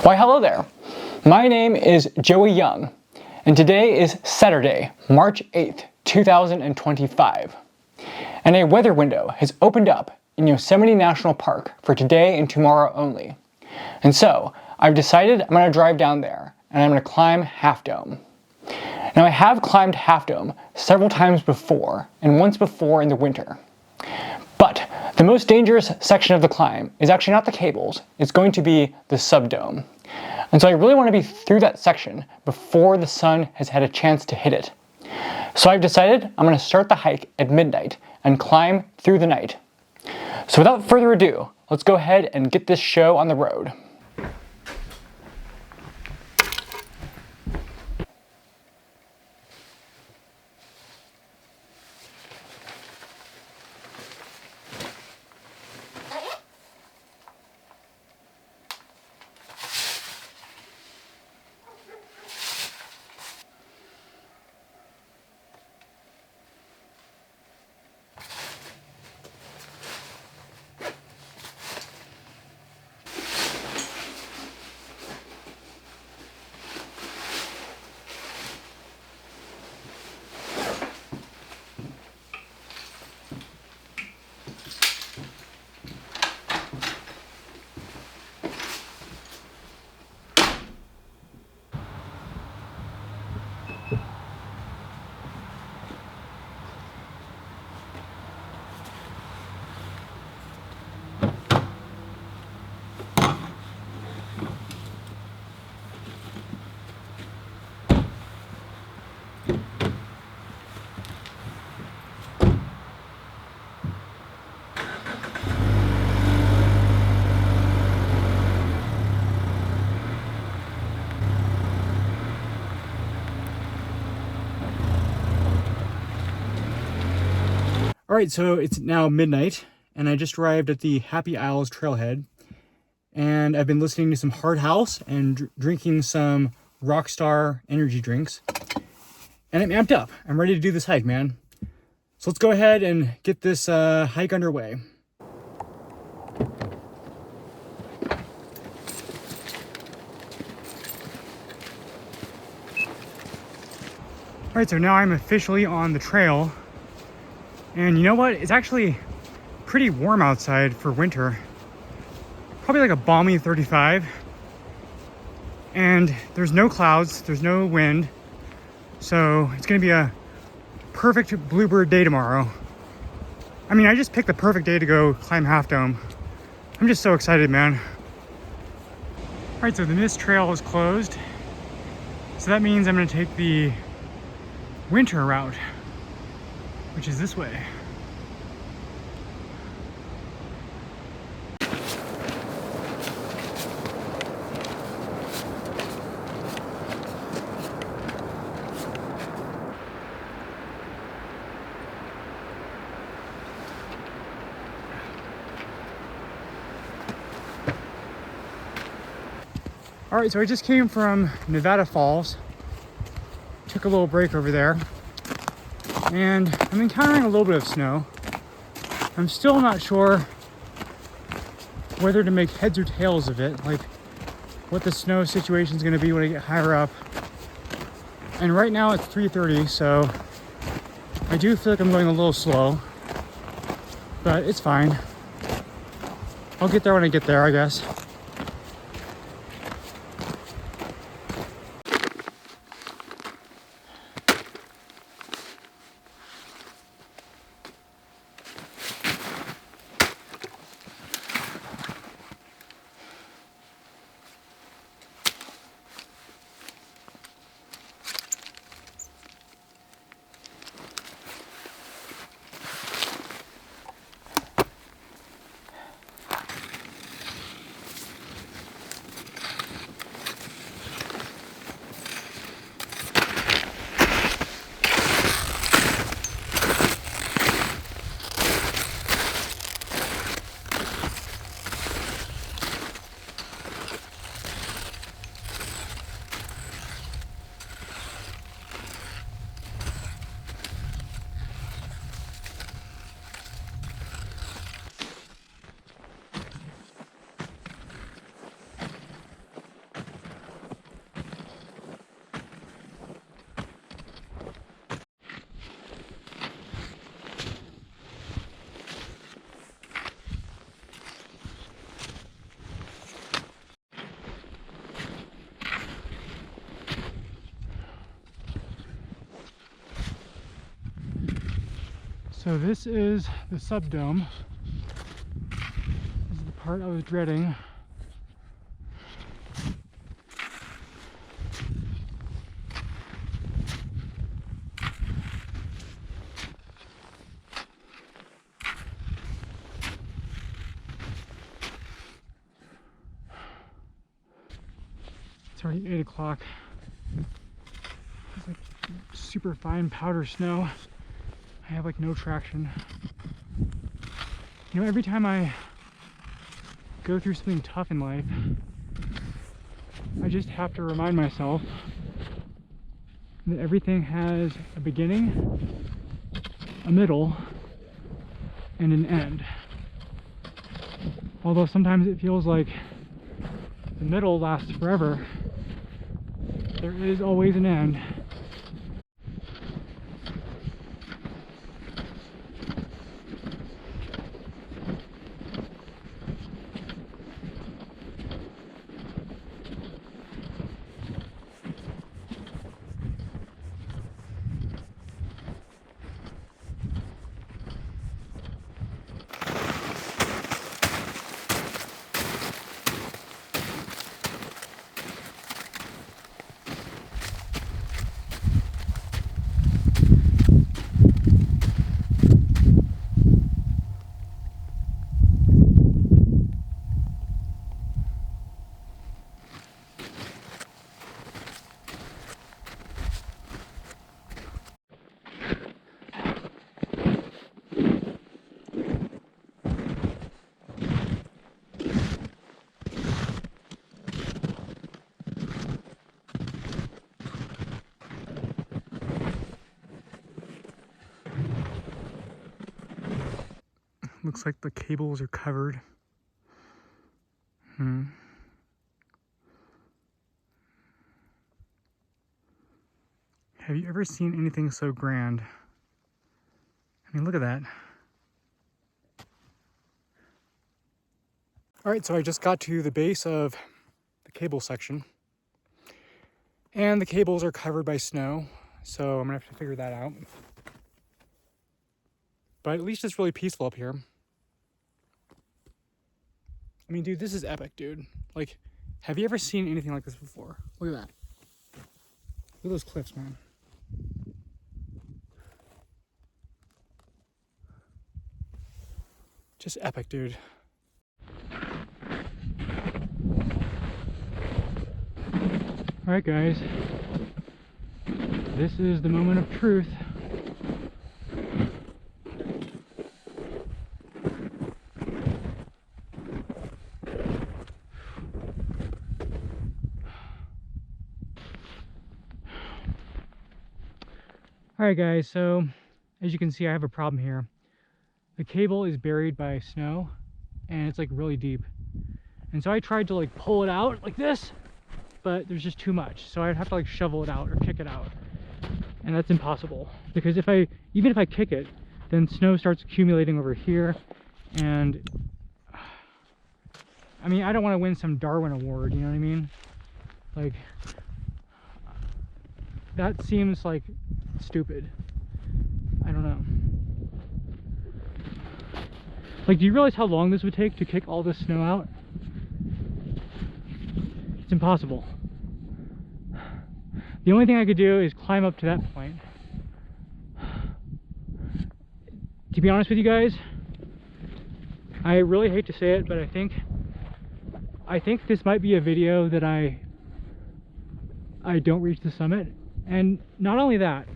Why, hello there. My name is Joey Young, and today is Saturday, March 8th, 2025. And a weather window has opened up in Yosemite National Park for today and tomorrow only. And so, I've decided I'm going to drive down there, and I'm going to climb Half Dome. Now, I have climbed Half Dome several times before, and once before in the winter. But the most dangerous section of the climb is actually not the cables, it's going to be the subdome. And so I really want to be through that section before the sun has had a chance to hit it. So I've decided I'm going to start the hike at midnight and climb through the night. So without further ado, let's go ahead and get this show on the road. Alright, so it's now midnight, and I just arrived at the Happy Isles trailhead, and I've been listening to some Hard House and drinking some Rockstar energy drinks, and I'm amped up. I'm ready to do this hike, man. So let's go ahead and get this hike underway. Alright, so now I'm officially on the trail. And you know what? It's actually pretty warm outside for winter. Probably like a balmy 35. And there's no clouds, there's no wind. So it's gonna be a perfect bluebird day tomorrow. I mean, I just picked the perfect day to go climb Half Dome. I'm just so excited, man. All right, so the mist trail is closed. So that means I'm gonna take the winter route, which is this way. All right, so I just came from Nevada Falls, took a little break over there, and I'm encountering a little bit of snow. I'm still not sure whether to make heads or tails of it, like what the snow situation is going to be when I get higher up. And right now it's 3:30, so I do feel like I'm going a little slow, but it's fine. I'll get there when I get there, I guess. So this is the subdome. This is the part I was dreading. It's already 8 o'clock. It's like super fine powder snow. I have like no traction. You know, every time I go through something tough in life, I just have to remind myself that everything has a beginning, a middle, and an end. Although sometimes it feels like the middle lasts forever, there is always an end. Looks like the cables are covered. Have you ever seen anything so grand? I mean, look at that. All right, so I just got to the base of the cable section, and the cables are covered by snow, so I'm gonna have to figure that out. But at least it's really peaceful up here. I mean, dude, this is epic, dude. Like, have you ever seen anything like this before? Look at that. Look at those cliffs, man. Just epic, dude. All right, guys. This is the moment of truth. Alright guys, so as you can see I have a problem here. The cable is buried by snow and it's like really deep. And so I tried to like pull it out like this, but there's just too much. So I'd have to like shovel it out or kick it out. And that's impossible because even if I kick it, then snow starts accumulating over here. And I mean, I don't want to win some Darwin award, you know what I mean? Like, that seems like stupid. I don't know. Like, do you realize how long this would take to kick all this snow out? It's impossible. The only thing I could do is climb up to that point. To be honest with you guys, I really hate to say it, but I think this might be a video that I don't reach the summit. And not only that,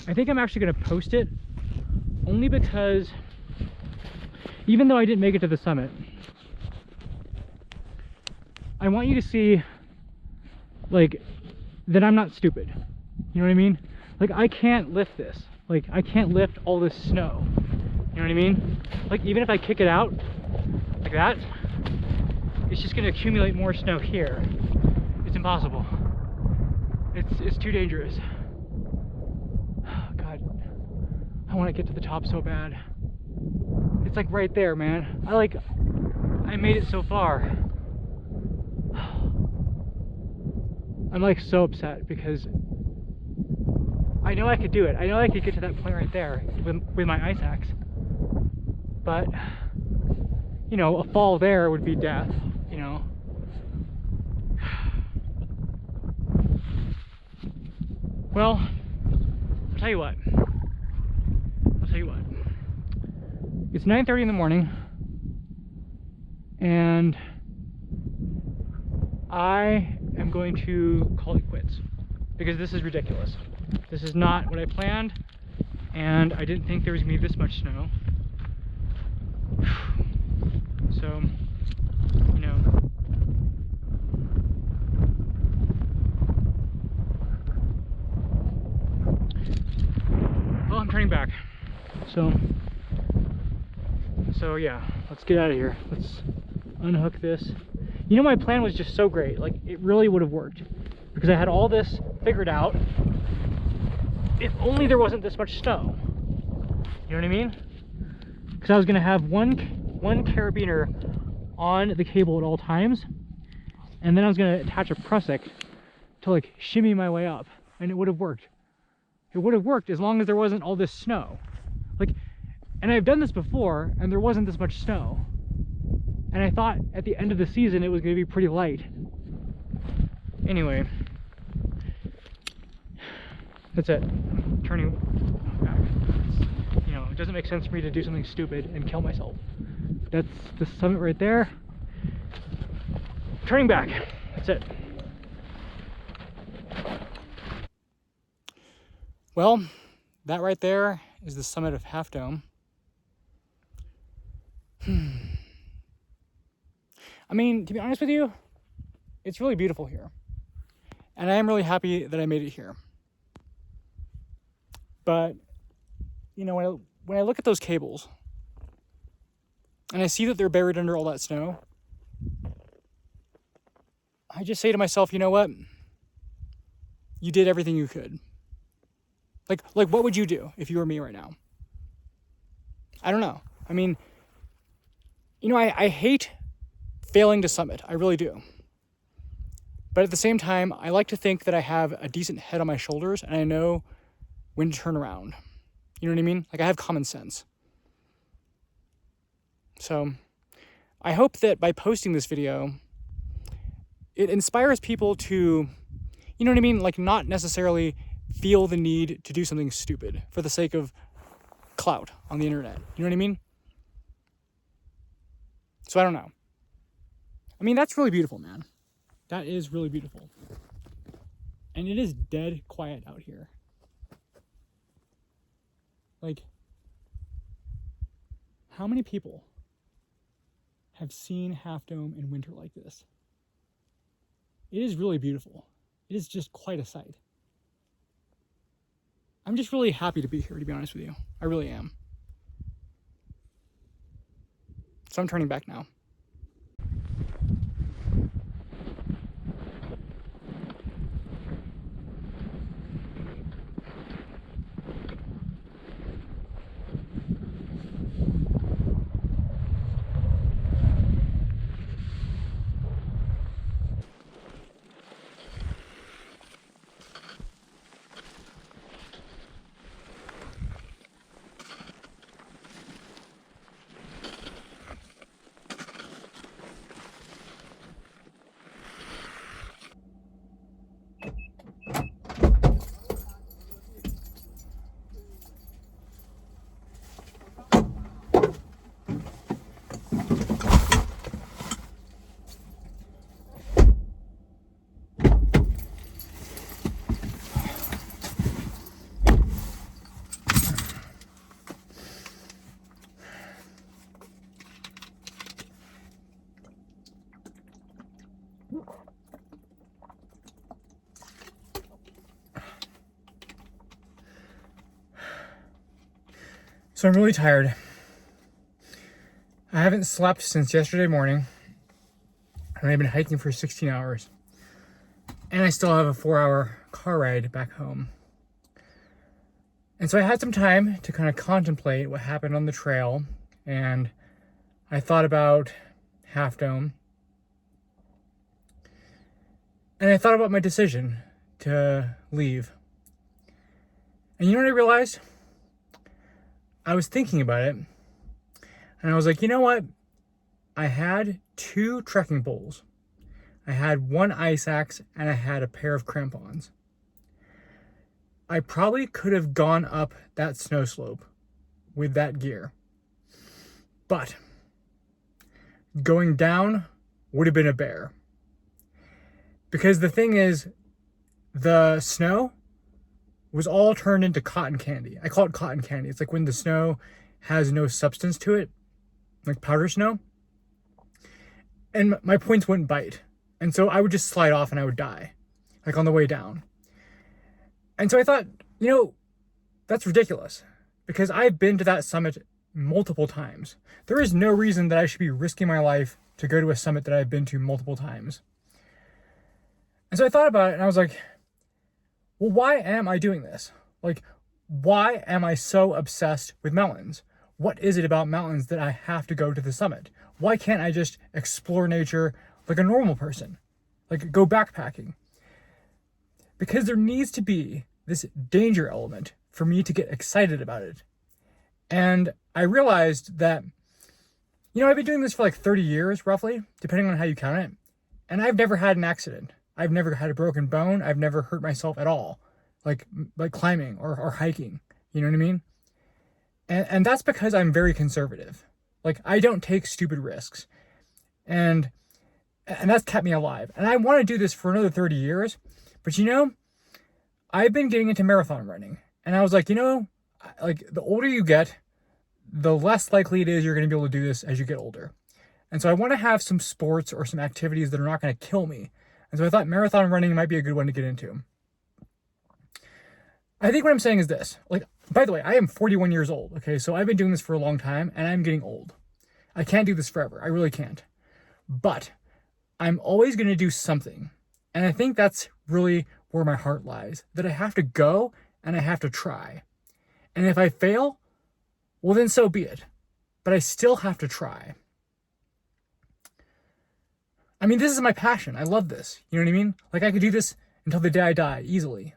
I think I'm actually going to post it only because even though I didn't make it to the summit, I want you to see like that I'm not stupid. You know what I mean? Like, I can't lift this. Like, I can't lift all this snow. You know what I mean? Like, even if I kick it out like that, it's just going to accumulate more snow here. It's impossible. It's too dangerous. Oh, God, I want to get to the top so bad. It's like right there, man. I made it so far. I'm like so upset because I know I could do it. I know I could get to that point right there with my ice axe. But, you know, a fall there would be death, you know. Well, I'll tell you what. It's 9:30 in the morning, and I am going to call it quits because this is ridiculous. This is not what I planned, and I didn't think there was going to be this much snow. So, you know. Well, I'm turning back. So yeah, let's get out of here. Let's unhook this. You know, my plan was just so great. Like, it really would have worked because I had all this figured out. If only there wasn't this much snow. You know what I mean? Because I was gonna have one carabiner on the cable at all times, and then I was gonna attach a prusik to like shimmy my way up, and it would have worked. It would have worked as long as there wasn't all this snow. Like, and I've done this before, and there wasn't this much snow. And I thought at the end of the season it was going to be pretty light. Anyway, that's it. I'm turning back. You know, it doesn't make sense for me to do something stupid and kill myself. That's the summit right there. Turning back. That's it. Well, that right there is the summit of Half Dome. I mean, to be honest with you, it's really beautiful here. And I am really happy that I made it here. But, you know, when I look at those cables, and I see that they're buried under all that snow, I just say to myself, you know what? You did everything you could. Like what would you do if you were me right now? I don't know. I mean, you know, I hate failing to summit. I really do. But at the same time, I like to think that I have a decent head on my shoulders and I know when to turn around. You know what I mean? Like, I have common sense. So I hope that by posting this video, it inspires people to, you know what I mean? Like, not necessarily feel the need to do something stupid for the sake of clout on the internet. You know what I mean? So I don't know. I mean, that's really beautiful, man. That is really beautiful. And it is dead quiet out here. Like, how many people have seen Half Dome in winter like this? It is really beautiful. It is just quite a sight. I'm just really happy to be here, to be honest with you. I really am. So I'm turning back now. So I'm really tired. I haven't slept since yesterday morning, and I've been hiking for 16 hours. And I still have a 4-hour car ride back home. And so I had some time to kind of contemplate what happened on the trail, and I thought about Half Dome. And I thought about my decision to leave. And you know what I realized? I was thinking about it, and I was like, you know what? I had 2 trekking poles. I had 1 ice axe, and I had a pair of crampons. I probably could have gone up that snow slope with that gear. But going down would have been a bear. Because the thing is, the snow was all turned into cotton candy. I call it cotton candy. It's like when the snow has no substance to it, like powder snow. And my points wouldn't bite. And so I would just slide off and I would die, like on the way down. And so I thought, you know, that's ridiculous because I've been to that summit multiple times. There is no reason that I should be risking my life to go to a summit that I've been to multiple times. And so I thought about it and I was like, well, why am I doing this? Like, why am I so obsessed with mountains? What is it about mountains that I have to go to the summit? Why can't I just explore nature like a normal person? Like go backpacking? Because there needs to be this danger element for me to get excited about it. And I realized that, you know, I've been doing this for like 30 years, roughly, depending on how you count it. And I've never had an accident. I've never had a broken bone. I've never hurt myself at all, like climbing or hiking. You know what I mean? And that's because I'm very conservative. Like I don't take stupid risks. And that's kept me alive. And I want to do this for another 30 years. But you know, I've been getting into marathon running. And I was like, you know, like the older you get, the less likely it is you're going to be able to do this as you get older. And so I want to have some sports or some activities that are not going to kill me. And so I thought marathon running might be a good one to get into. I think what I'm saying is this. Like, by the way, I am 41 years old. Okay, so I've been doing this for a long time and I'm getting old. I can't do this forever. I really can't. But I'm always going to do something. And I think that's really where my heart lies. That I have to go and I have to try. And if I fail, well then so be it. But I still have to try. I mean, this is my passion. I love this. You know what I mean? Like I could do this until the day I die easily.